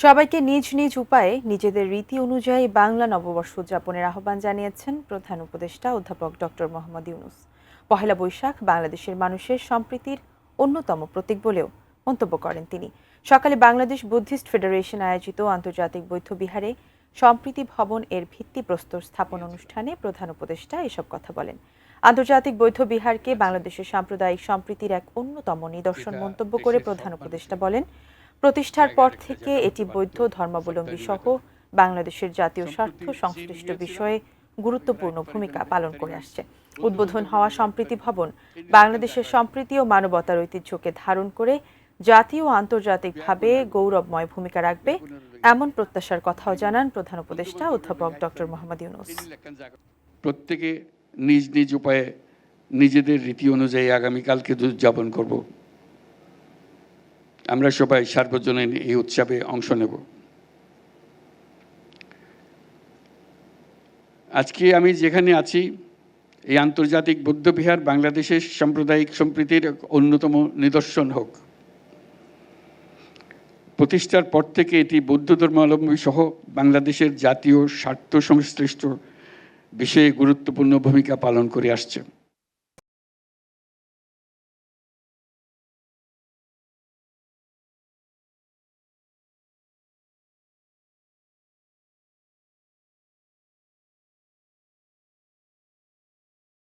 সবাইকে নিজ নিজ উপায়ে নিজেদের রীতি অনুযায়ী বাংলা নববর্ষ উদযাপনের আহ্বান জানিয়েছেন প্রধান উপদেষ্টা অধ্যাপক ডক্টর মোহাম্মদ ইউনূস। পহেলা বৈশাখ বাংলাদেশের মানুষের সম্প্রীতির অন্যতম প্রতীক বলেও মন্তব্য করেন তিনি। সকালে বাংলাদেশ বুদ্ধিস্ট ফেডারেশন আয়োজিত আন্তর্জাতিক বৌদ্ধবিহারে সম্প্রীতি ভবন এর ভিত্তিপ্রস্তর স্থাপন অনুষ্ঠানে প্রধান উপদেষ্টা এসব কথা বলেন। আন্তর্জাতিক বৌদ্ধবিহারকে বাংলাদেশের সাম্প্রদায়িক সম্প্রীতির এক অন্যতম নিদর্শন মন্তব্য করে প্রধান উপদেষ্টা বলেন, প্রতিষ্ঠার পর থেকে এটি বৌদ্ধ ধর্মাবলম্বী সহ বাংলাদেশের জাতীয় স্বার্থ সংশ্লিষ্ট বিষয়ে গুরুত্বপূর্ণ ভূমিকা পালন করে আসছে। উদ্বোধন হওয়া সম্প্রীতি ভবন বাংলাদেশের সম্প্রীতি ও মানবতার ঐতিহ্যকে ধারণ করে জাতীয় ও আন্তর্জাতিকভাবে গৌরবময় ভূমিকা রাখবে, এমন প্রত্যাশার কথাও জানান প্রধান উপদেষ্টা অধ্যাপক ডক্টর মোহাম্মদ ইউনূস। প্রত্যেকে নিজ নিজ উপায়ে নিজেদের রীতি অনুযায়ী আগামীকালকে উদযাপন করব। আমরা সবাই সার্বজনীন এই উৎসবে অংশ নেব। আজকে আমি যেখানে আছি, এই আন্তর্জাতিক বৌদ্ধবিহার বাংলাদেশের সাম্প্রদায়িক সম্প্রীতির অন্যতম নিদর্শন হোক। প্রতিষ্ঠার পর থেকে এটি বৌদ্ধ ধর্মাবলম্বী সহ বাংলাদেশের জাতীয় স্বার্থ সংশ্লিষ্ট বিষয়ে গুরুত্বপূর্ণ ভূমিকা পালন করে আসছে।